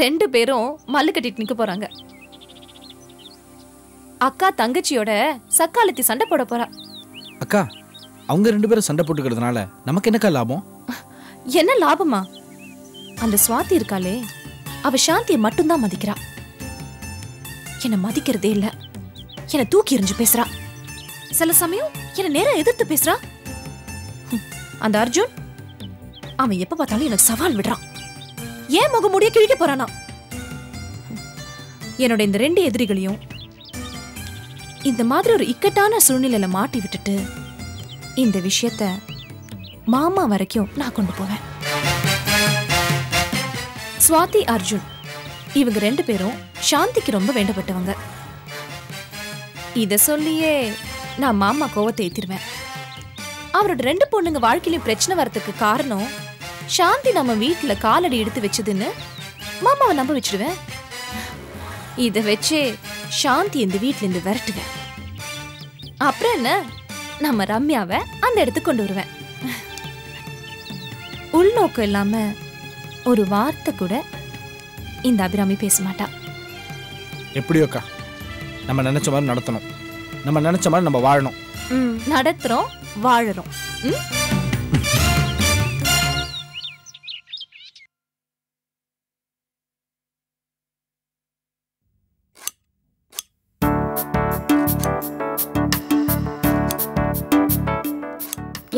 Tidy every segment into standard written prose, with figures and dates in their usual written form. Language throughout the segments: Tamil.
2 பேரும் மல்லு கட்டிட்டு நிக்க போறாங்க. அக்கா தங்கச்சியோட சக்காலத்தி சண்டை போட போறா. அக்கா, அவங்க 2 பேரும் சண்டை போட்டுக்கிறதுனால நமக்கு என்னக்கா லாபம்? என்ன லாபமா? அந்த சுவாதி இருக்காளே, அவ சாந்தியை மட்டும்தான் மதிக்கிறா. என்ன மதிக்கிறதே இல்ல. என்ன தூக்கி எறிஞ்சு பேசுறா. சில சமயம் என்ன நேரம் எதிர்த்து பேசுறா. அந்த அர்ஜுன், அவன் எப்ப பார்த்தாலும் எனக்கு சவால் விடுறான். ஏன் முகமூடிய கிழிக்க போறானா? என்னோட இந்த 2 எதிரிகளையும் இந்த மாதிரி ஒரு இக்கட்டான சூழ்நிலையில மாட்டி விட்டுட்டு இந்த விஷயத்த மாமா வரைக்கும் நான் கொண்டு போவேன். சுவாதி, அர்ஜுன் இவங்க 2 பேரும் சாந்திக்கு ரொம்ப வேண்டப்பட்டவங்க. இத சொல்லியே நான் மாமா கோவத்தை ஏத்திடுவேன். அவரோட 2 பொண்ணுங்க வாழ்க்கையில பிரச்சனை வரதுக்கு காரணம் சாந்தி நம்ம வீட்டுல காலடி எடுத்து வச்சதுன்னு மாமாவை நம்ப வச்சிடுவேன். இத வச்சே சாந்தி இந்த வீட்டுல இருந்து விரட்டுவேன். அப்புறம் என்ன, நம்ம ரம்யாவை அந்த இடத்துக்கு கொண்டு வருவேன். உள்நோக்கம் இல்லாம ஒரு வார்த்தை கூட இந்த அபிராமி பேச மாட்டா. எப்படியோக்கா, நம்ம நினைச்ச மாதிரி நடத்தணும். நம்ம நினைச்ச மாதிரி நம்ம வாழணும். நடத்துறோம், வாழறோம்.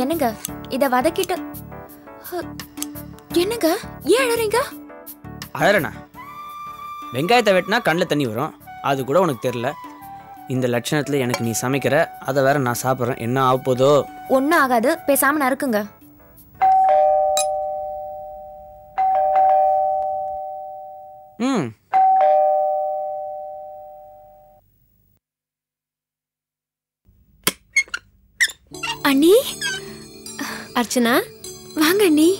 என்னங்க இத வதக்கிட்டு? என்னங்க ஏன் அழறீங்க? அழறனா? வெங்காயத்தை வெட்டினா கண்ணில் தண்ணி வரும், அது கூட உனக்கு தெரியல. இந்த லட்சணத்தில் எனக்கு நீ சமைக்கிற, அதை வேற நான் சாப்பிட்றேன். என்ன ஆக போதோ? ஒன்றும் ஆகாது, பேசாம நறுக்குங்க. அண்ணி, அர்ச்சனா வாங்க அண்ணி.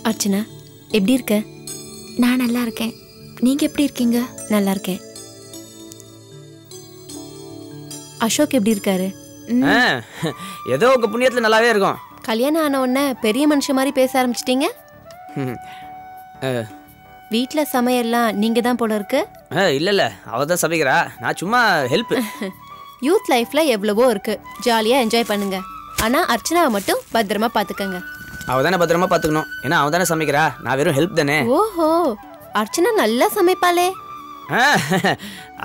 அர்ச்சனா, எப்படி இருக்க? நான் நல்லா இருக்கேன். நீங்க எப்படி இருக்கீங்க? நல்லா இருக்கேன். அசோக் எப்படி இருக்காரு? ஏதோ உங்க புண்ணியத்துல நல்லாவே இருக்கும். கல்யாணம் ஆன உடனே பெரிய மனுஷன் மாதிரி பேச ஆரம்பிச்சிட்டீங்க. வீட்டுல சமையல்லாம் நீங்க தான் போல இருக்கு. இல்ல அவ தான் சமைக்கிறா, நான் சும்மா ஹெல்ப். யூத் லைஃப்ல எவ்வளவோ இருக்கு, ஜாலியா என்ஜாய் பண்ணுங்க. ஆனா அர்ச்சனாவை மட்டும் பத்திரமா பாத்துக்கங்க. அவ தானே பத்திரமா பாத்துக்கணும், ஏன்னா அவ தானே சமைக்கிறா, நான் வெறும் ஹெல்ப் தானே. ஓஹோ, அர்ச்சனா நல்லா சமைப்பாளே.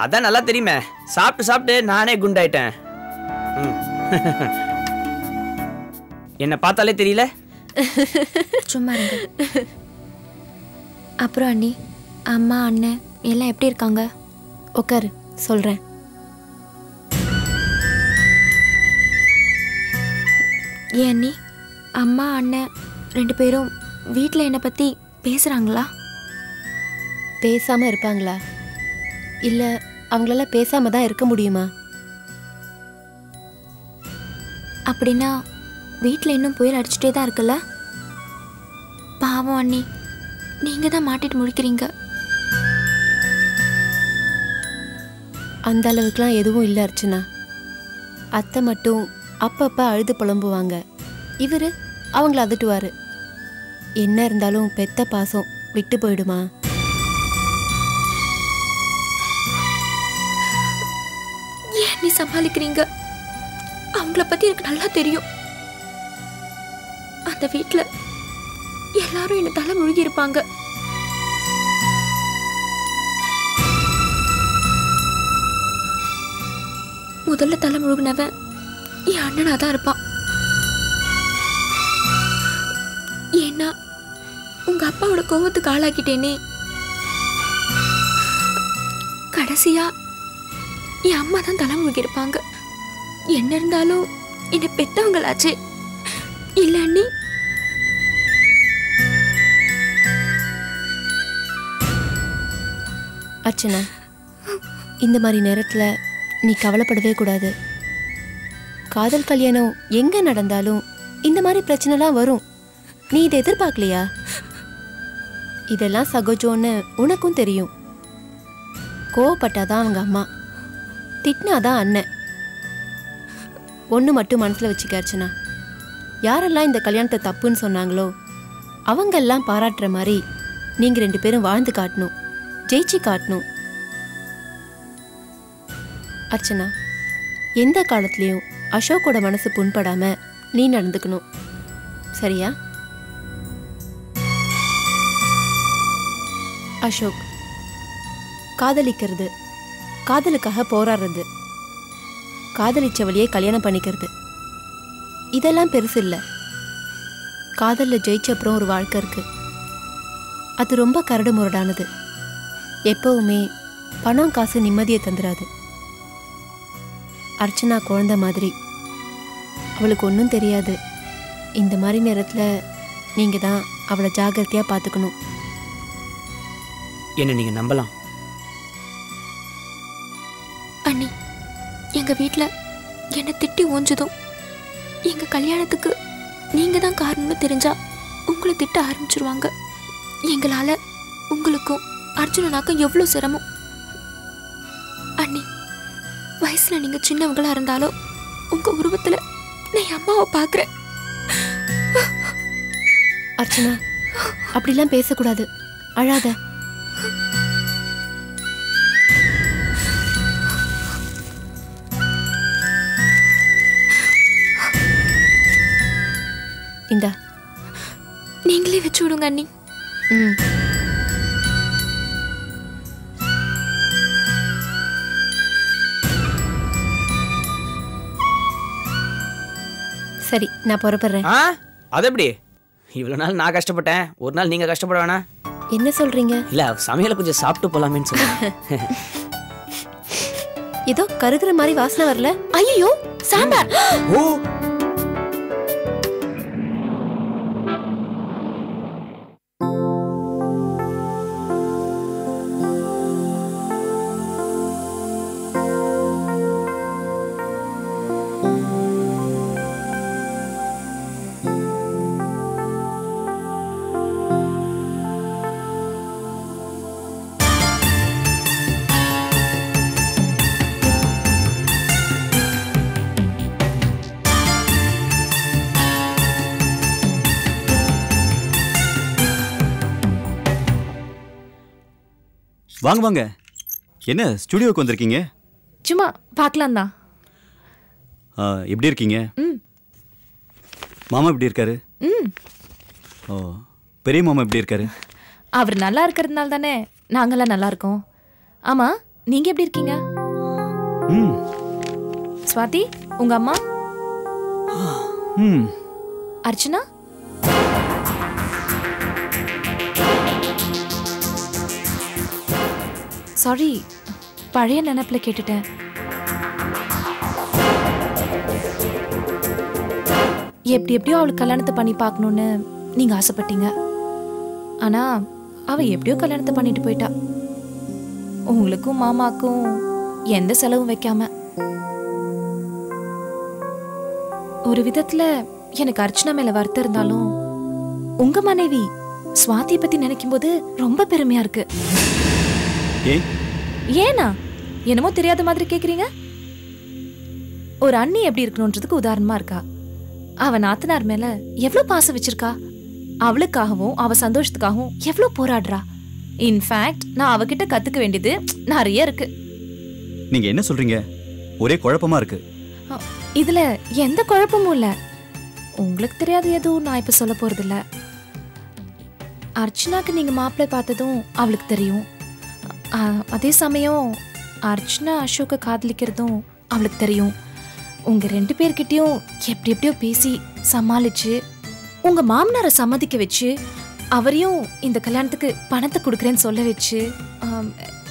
அதான் நல்லா தெரியுமே, சாப்பிட்டு சாப்பிட்டு நானே குண்டாயிட்டேன். என்ன பார்த்தாலே தெரியல. சும்மா இருங்க. அப்புறம் அண்ணி, அம்மா அண்ணன் எல்லாம் எப்படி இருக்காங்க? உட்காரு, சொல்றேன். ஏன் அண்ணி, அம்மா அண்ணன் 2 பேரும் வீட்டில் என்னை பற்றி பேசுகிறாங்களா? பேசாம இருப்பாங்களா? இல்ல அவங்களால பேசாம தான் இருக்க முடியுமா? அப்படின்னா வீட்டில் இன்னும் புயல் அடிச்சுட்டே தான் இருக்குல்ல? பாவம் அண்ணி, நீங்கள் தான் மாட்டிட்டு முழிக்கிறீங்க. அந்த அளவுக்குலாம் எதுவும் இல்லை அர்ச்சனா. அத்தை மட்டும் அப்பப்ப அழுது புலம்புவாங்க. இவரு அவங்கள அதட்டுவாரு. என்ன இருந்தாலும் பெத்த பாசம் விட்டு போயிடுமா? ஏன் நீ சமாளிக்கிறீங்க? அவங்கள பத்தி எனக்கு நல்லா தெரியும். அந்த வீட்டுல எல்லாரும் என்ன தலை முழுகி இருப்பாங்க. முதல்ல தலை முழுகினவன் என் அண்ணனா தான் இருப்பான். ஏன்னா உங்க அப்பாவோட கோவத்துக்கு ஆளாக்கிட்டேனே. கடைசியா என் அம்மா தான் தலை முழுகி இருப்பாங்க. என்ன இருந்தாலும் என்னை பெத்தவங்களாச்சே. இல்ல அண்ணி? அர்ச்சனா, இந்த மாதிரி நேரத்துல நீ கவலைப்படவே கூடாது. காதல் கல்யாணம் எங்க நடந்தாலும் இந்த மாதிரி பிரச்சனைலாம் வரும். நீ இதை எதிர்பார்க்கலையா? இதெல்லாம் சகஜம்னு உனக்கும் தெரியும். கோவப்பட்டாதான் அவங்க அம்மா, திட்டினாதான் அண்ணன். ஒன்று மட்டும் மனசில் வச்சுக்க அர்ச்சனா. யாரெல்லாம் இந்த கல்யாணத்தை தப்புன்னு சொன்னாங்களோ அவங்கெல்லாம் பாராட்டுற மாதிரி நீங்கள் 2 பேரும் வாழ்ந்து காட்டணும், ஜெயிச்சு காட்டணும். அர்ச்சனா, எந்த காலத்துலேயும் அசோக்கோட மனசு புண்படாம நீ நடந்துக்கணும், சரியா? அசோக், காதலிக்கிறது, காதலுக்காக போராடுறது, காதலிச்சவளையே கல்யாணம் பண்ணிக்கிறது, இதெல்லாம் பெருசு இல்லை. காதலில் ஜெயிச்ச அப்புறம் ஒரு வாழ்க்கை இருக்கு. அது ரொம்ப கரடு முரடானது. எப்பவுமே பணம் காசு நிம்மதியை தந்துடாது. அர்ச்சனா குழந்தை மாதிரி, அவளுக்கு ஒன்றும் தெரியாது. இந்த மாதிரி நேரத்தில் நீங்கள் தான் அவளை ஜாகிரதையாக பார்த்துக்கணும். என்ன நீங்கள் நம்பலாம். அண்ணி, எங்க வீட்ல என்னை திட்டி ஓஞ்சதும் எங்க கல்யாணத்துக்கு நீங்க தான் காரணம்னு தெரிஞ்சா உங்களை திட்ட ஆரம்பிச்சிருவாங்க. எங்களால உங்களுக்கும் அர்ஜுனனாக்கும் எவ்வளவு சிரமம். அண்ணி, வயசுல நீங்க சின்னவங்களா இருந்தாலும் உங்க உருவத்துல நான் அம்மாவை பாக்குறேன். அர்ச்சனா, அப்படிலாம் பேசக்கூடாது, அழாத. இந்தா, நீங்களே வச்சு விடுங்க அண்ணி. சரி, நான் புறப்படுறேன். அது எப்படி? இவ்வளோ நாள் நான் கஷ்டப்பட்டேன், ஒரு நாள் நீங்கள் கஷ்டப்பட வேணா? என்ன சொல்றீங்க? இல்லை, சமையலை கொஞ்சம் சாப்பிட்டு போகலாமேன்னு சொல்லுங்க. ஏதோ கருகிற மாதிரி வாசனை வரல. ஐயோ, சாம்பார்! ஓ, வாங்க வாங்க. என்ன ஸ்டுடியோக்கு வந்திருக்கீங்க? சும்மா பார்க்கலாம் தான். எப்படி இருக்கீங்க? மாமா எப்படி இருக்காரு? ஓ, பெரிய மாமா எப்படி இருக்காரு? அவர் நல்லா இருக்கிறதுனால தானே நாங்கெல்லாம் நல்லா இருக்கோம். ஆமா, நீங்க எப்படி இருக்கீங்க? ஸ்வாதி, உங்க அம்மா? அர்ச்சனா? சாரி, பழைய நினைப்புல கேட்டுட்டேன். எப்படியோ அவளுக்கு கல்யாணத்தை பண்ணி பார்க்கணும்னு நீங்க ஆசைப்பட்டீங்க. ஆனா அவ எப்படியோ கல்யாணத்தை பண்ணிட்டு போயிட்டா, உங்களுக்கும் மாமாக்கும் எந்த செலவும் வைக்காம. ஒரு விதத்துல எனக்கு அர்ச்சனா மேல வருத்தம் இருந்தாலும் உங்க மனைவி ஸ்வாதியை பத்தி நினைக்கும் போது ரொம்ப பெருமையா இருக்கு. ஏனா என்னமோ தெரியாத மாதிரி கேக்குறீங்க? ஒரு அண்ணி எப்படி இருக்கணும்ன்றதுக்கு உதாரணமா இருக்கா. அவ நாத்தனார் மேல எவ்வளவு பாசம் வச்சிருக்கா. அவளுக்காகவும் அவ சந்தோஷத்துக்காகவும் எவ்வளவு போராடுறா. இன்ஃபேக்ட் நான் அவகிட்ட கத்துக்க வேண்டியது நிறைய இருக்கு. நீங்க என்ன சொல்றீங்க? ஒரே குழப்பமா இருக்கு. இதுல எந்த குழப்பமும் இல்ல. உங்களுக்கு தெரியாது எதுவும் நான் இப்ப சொல்ல போறது இல்ல. அர்ச்சனாக்கு நீங்க மாப்பிள்ளை பார்த்ததும் அவளுக்கு தெரியும். அதே சமயம் அர்ச்சனா அசோக்க காதலிக்கிறதும் அவளுக்கு தெரியும். உங்க 2 பேர்கிட்டயும் எப்படியோ பேசி சமாளிச்சு உங்க மாமனாரை சம்மதிக்க வச்சு அவரையும் இந்த கல்யாணத்துக்கு பணத்தை கொடுக்குறேன்னு சொல்ல வச்சு,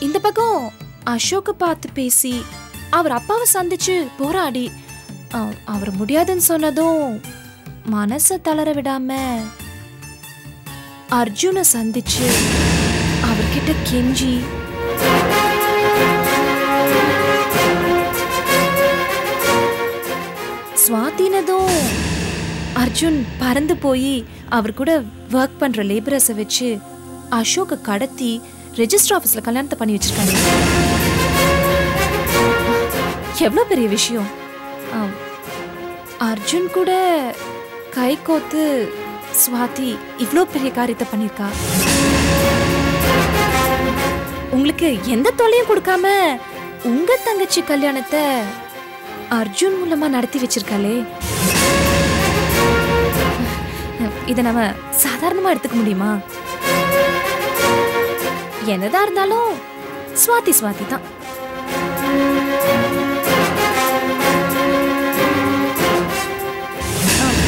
இந்த பக்கம் அசோக்க பார்த்து பேசி அவர் அப்பாவை சந்திச்சு போராடி அவர் முடியாதுன்னு சொன்னதும் மனசை தளர விடாம அர்ஜுனை சந்திச்சு அவர்கிட்ட கெஞ்சி ஸ்வாதினதும் அர்ஜுன் பறந்து போய் அவர் கூட ஒர்க் பண்ற லேபரஸை வச்சு அசோக கடத்தி ரெஜிஸ்டர் ஆபீஸ்ல கல்யாணத்தை பண்ணி வச்சிருக்காங்க. எவ்வளவு பெரிய விஷயம். அர்ஜுன் கூட கை கோத்து ஸ்வாதி இவ்ளோ பெரிய காரியத்தை பண்ணிருக்கா. உங்களுக்கு எந்த தொல்லையும் கொடுக்காம உங்க தங்கச்சி கல்யாணத்தை அர்ஜுன் மூலமா நடத்தி வச்சிருக்காளே. இத நம்ம சாதாரணமா எடுத்துக்க முடியுமா? என்னதான் இருந்தாலும் ஸ்வாதி ஸ்வாதி தான்.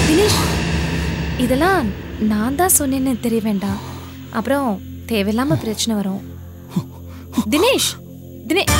தினேஷ், இதெல்லாம் நான் தான் சொன்னேன்னு தெரிய வேண்டாம். அப்புறம் தேவையில்லாம பிரச்சனை வரும். தினேஷ், தினேஷ்,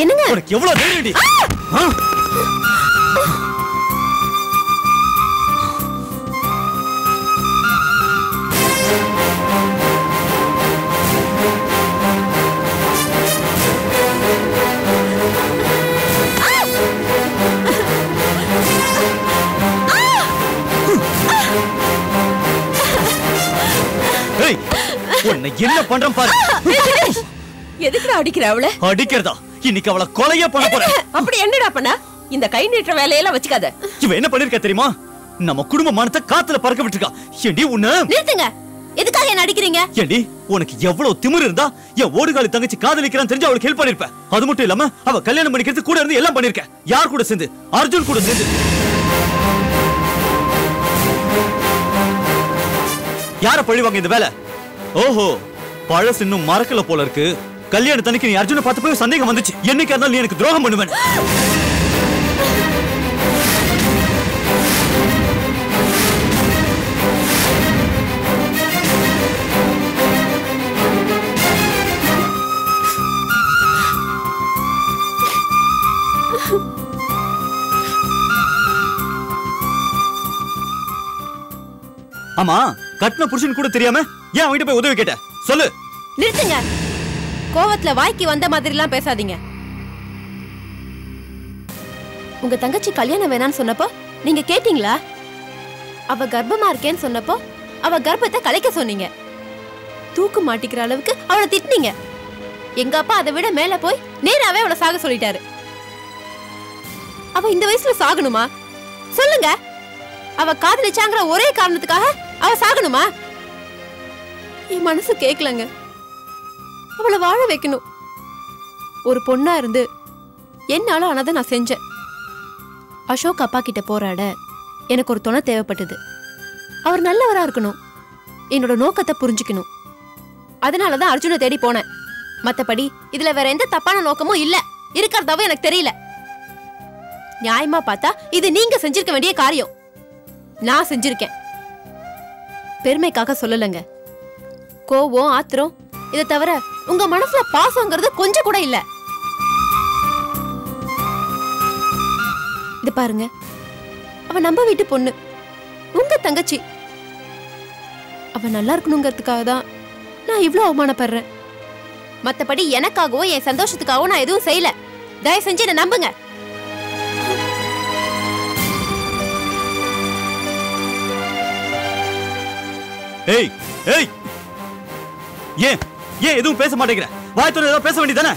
என்னங்க உனக்கு எவ்வளவு தைரியம்டி? உன்னை என்ன பண்றேன் பாரு. எதுக்குடா அடிக்கிற அவளை? அடிக்கிறதா? இன்னைக்கு அவளை கொலையே பண்ண போறேன். அப்படி என்னடா பண்ண? இந்த கை நீட்டுற வேலையெல்லாம் வச்சுக்காத. இவ என்ன பண்ணிருக்கா தெரியுமா? நம்ம குடும்ப மானத்தை காத்துல பறக்க விட்டுருக்கா. ஏண்டி உன்ன நிறுத்துங்க. எதுக்காக என்ன அடிக்கிறீங்க? ஏண்டி உனக்கு எவ்வளவு திமிரு இருந்தா என் ஓடுகாலி தங்கச்சி காதலிக்கிறான்னு தெரிஞ்சு அவளுக்கு ஹெல்ப் பண்ணிருப்ப. அது மட்டும் இல்லாம அவ கல்யாணம் பண்ணிக்கிறது கூட இருந்து எல்லாம் பண்ணிருக்க. யார் கூட சேர்ந்து? அர்ஜுன் கூட சேர்ந்து. யார பழிவாங்க இந்த வேலை? ஓஹோ, பழசு இன்னும் மறக்கல போல இருக்கு. கல்யாணத்தன்னைக்கு நீ அர்ஜுனை பார்த்து போய் சந்தேகம் வந்துச்சு. என்னைக்கு இருந்தாலும் நீ எனக்கு துரோகம் பண்ணுவேன். ஆமா, கட்டின புருஷன் கூட தெரியாம ஏன் அவங்கிட்ட போய் உதவி கேட்ட? சொல்லு. நிறுத்துங்க. கோவத்துல வாய்க்கு வந்த மாதிரி எல்லாம் பேசாதீங்க. உங்க தங்கச்சி கல்யாணம் வேணான்னு சொன்னப்போ நீங்க கேட்டீங்களா? அவ கர்ப்பமா இருக்கேன்னு சொன்னப்போ அவ கர்ப்பத்தை கலைக்க சொன்னீங்க. தூக்கு மாட்டிக்கிற அளவுக்கு அவளை திட்டினீங்க. எங்க அப்பா அதை விட மேல போய் நேராவே அவளை சாக சொல்லிட்டாரு. அவ இந்த வயசுல சாகணுமா? சொல்லுங்க. அவ காதலிச்சாங்கிற ஒரே காரணத்துக்காக அவ சாகணுமா? என் மனசு கேட்கலங்க. அவளை வாழ வைக்கணும். ஒரு பொண்ணா இருந்து என்னால ஆனதை நான் செஞ்சேன். அசோக் அப்பா கிட்ட போராட எனக்கு ஒரு துணை தேவைப்பட்டது. அவர் நல்லவரா இருக்கணும், என்னோட நோக்கத்தை புரிஞ்சுக்கணும். அதனாலதான் அர்ஜுனை தேடி போனேன். மத்தபடி இதுல வேற எந்த தப்பான நோக்கமும் இல்ல, இருக்கிறதாவும் எனக்கு தெரியல. நியாயமா பார்த்தா இது நீங்க செஞ்சிருக்க வேண்டிய காரியம். நான் செஞ்சிருக்கேன். பெருமைக்காக சொல்லலங்க. கோவம், ஆத்திரம் இதை தவிர உங்க மனசுல பாசங்கிறது கொஞ்சம் கூட இல்ல. இது பாருங்க, அவ நம்ம வீட்டு பொண்ணு, உங்க தங்கச்சி. அவ நல்லா இருக்கணுங்கிறதுக்காக தான் நான் இவ்ளோ அவமானப்படுறேன். மத்தபடி எனக்காகவோ என் சந்தோஷத்துக்காகவோ நான் எதுவும் செய்யல. தயவு செஞ்சு என்ன நம்புங்க. ஏய் ஏய், ஏன் ஏன் எதுவும் பேச மாட்டேங்கிற? வாய்த்தோட ஏதோ பேச வேண்டியதானே?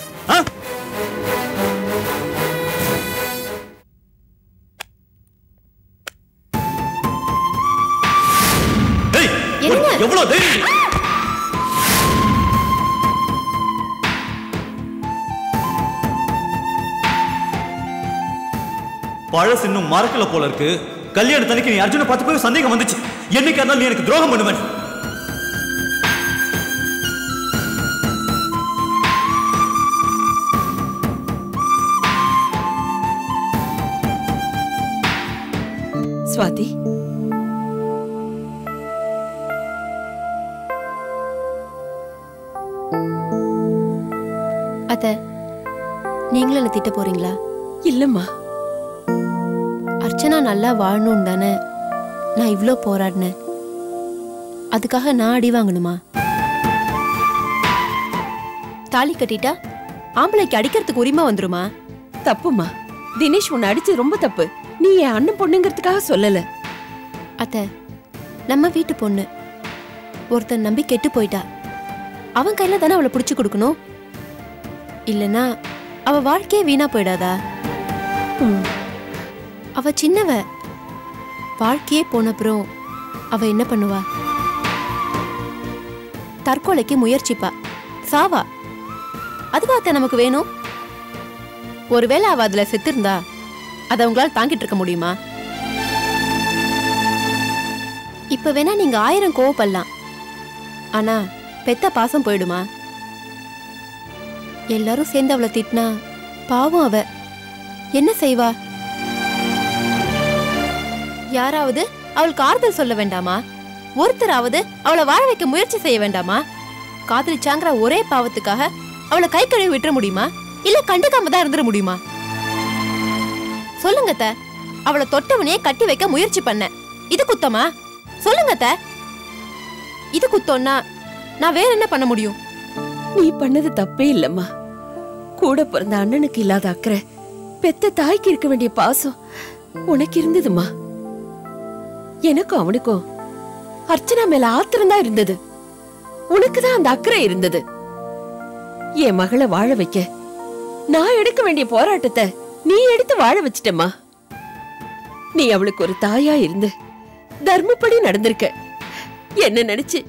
எவ்வளவு தைரியம்! பழசு இன்னும் மறக்கல போல இருக்கு. கல்யாணத்தன்னைக்கு நீ அர்ஜுனை பார்த்து போய் சந்தேகம் வந்துச்சு. என்னைக்கு இருந்தாலும் நீ எனக்கு துரோகம் பண்ணுவேன். ஸ்வாதி, அத்தை, நீங்களும் என்ன திட்ட போறீங்களா? இல்லம்மா. அர்ச்சனா நல்லா வாழணும் தானே நான் இவ்ளோ போராடினேன். அதுக்காக நான் அடி வாங்கணுமா? தாலி கட்டிட்டா ஆம்பளைக்கு அடிக்கிறதுக்கு உரிமை வந்துருமா? தப்புமா. தினேஷ் உன்னை அடிச்சது ரொம்ப தப்பு. நீ என் அண்ணன் பொண்ணுங்கிறதுக்காக சொல்லல. அத்தை, நம்ம வீட்டு பொண்ணு ஒருத்தன் நம்பி கெட்டு போயிட்டா. அவன் கையில தானே அவளை புடிச்சு கொடுக்கணும். இல்லனா அவ வாழ்க்கையே வீணா போயிடாதா? அவ சின்னவ. வாழ்க்கையே போனப்புறம் அவ என்ன பண்ணுவா? தற்கொலைக்கு முயற்சிப்பா, சாவா. அதுவா அத்தை நமக்கு வேணும்? ஒருவேளை அவ அதுல செத்திருந்தா அதை அவங்களால தாங்கிட்டு இருக்க முடியுமா? இப்ப வேணா நீங்க 1000 கோவப்படலாம், ஆனா பெத்த பாசம் போயிடுமா? எல்லாரும் சேர்ந்து அவளை திட்டினா பாவம் அவ என்ன செய்வா? யாராவது அவளுக்கு ஆறுதல் சொல்ல வேண்டாமா? ஒருத்தராவது அவளை வாழ வைக்க முயற்சி செய்ய வேண்டாமா? காதலிச்சாங்கிற ஒரே பாவத்துக்காக அவளை கை கழுவி விட்டுற முடியுமா? இல்ல கண்டுக்காம தான் இருந்துட முடியுமா? சொல்லுங்க அத்தை. அவளை தொட்டவனையே கட்டி வைக்க முயற்சி பண்ண, இது குத்தமா? சொல்லுங்க அத்தை. இது குத்தோன்னா நான் வேற என்ன பண்ண முடியும்? நீ பண்ணது தப்பே இல்லம்மா. கூட பிறந்த அண்ணனுக்கு இல்லாத அக்கறை, பெத்த தாய்க்கு இருக்க வேண்டிய பாசம் உனக்கு இருந்ததுமா. எனக்கும் அவனுக்கும் அர்ச்சனா மேல ஆத்திரம் தான் இருந்தது. உனக்குதான் அந்த அக்கறை இருந்தது. என் மகளை வாழ வைக்க நான் எடுக்க வேண்டிய போராட்டத்தை நீ எடுத்து வாழ வச்சிட்டம்மா. நீ அவளுக்கு ஒரு தாயா இருந்து தர்மப்படி நடந்திருக்க. என்ன நினைச்சு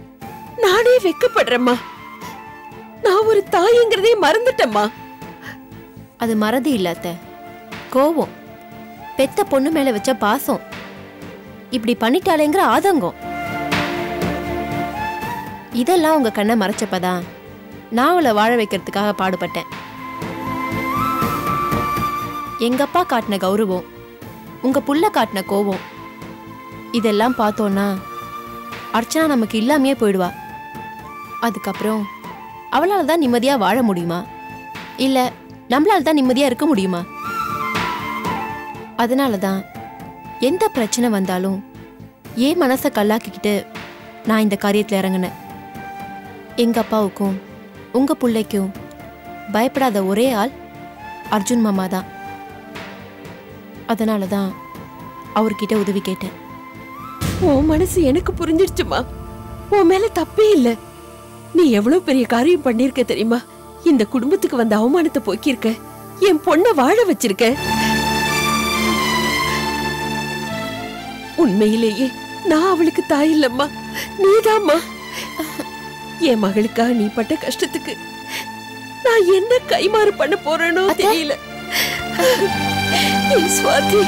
நானே வெக்கப்படுறேம்மா. நான் ஒரு தாய்ங்கிறதே மறந்துட்டேம்மா. அது மறதி இல்ல அத்தை, கோவம். பெத்த பொண்ணு மேல வச்ச பாசம். இப்படி பண்ணிட்டாலேங்கிற ஆதங்கம். இதெல்லாம் உங்க கண்ணை மறைச்சப்பதான் நான் அவளை வாழ வைக்கிறதுக்காக பாடுபட்டேன். எங்க அப்பா காட்டின கௌரவம், உங்க புள்ள காட்டின கோவம், இதெல்லாம் பார்த்தோன்னா அர்ச்சனா நமக்கு இல்லாமையே போயிடுவா. அதுக்கப்புறம் அவளால தான் நிம்மதியா வாழ முடியுமா? இல்ல நம்மளால தான் நிம்மதியா இருக்க முடியுமா? அதனாலதான் எந்த பிரச்சனை வந்தாலும் ஏன் மனசை கல்லாக்கிக்கிட்டு நான் இந்த காரியத்தில் இறங்கினேன். எங்க அப்பாவுக்கும் உங்க பிள்ளைக்கும் பயப்படாத ஒரே ஆள் அர்ஜுன் மாமா தான். அதனாலதான் அவர்கிட்ட உதவி கேட்டேன். உன் மனசு எனக்கு புரிஞ்சிடுச்சுமா. உன் மேல தப்பே இல்ல. நீ எவ்வளவு பெரிய காரியம் பண்ணிருக்க தெரியுமா? இந்த குடும்பத்துக்கு வந்த அவமானத்தை போக்கியிருக்க, என் பொண்ணை வாழ வச்சிருக்க. உண்மையிலேயே நான் அவளுக்கு தாய் இல்லம்மா, நீதாம்மா. என் மகளுக்காக நீ பட்ட கஷ்டத்துக்கு நான் என்ன கைமாறு பண்ண போறேனோ தெரியல. சுவாதி,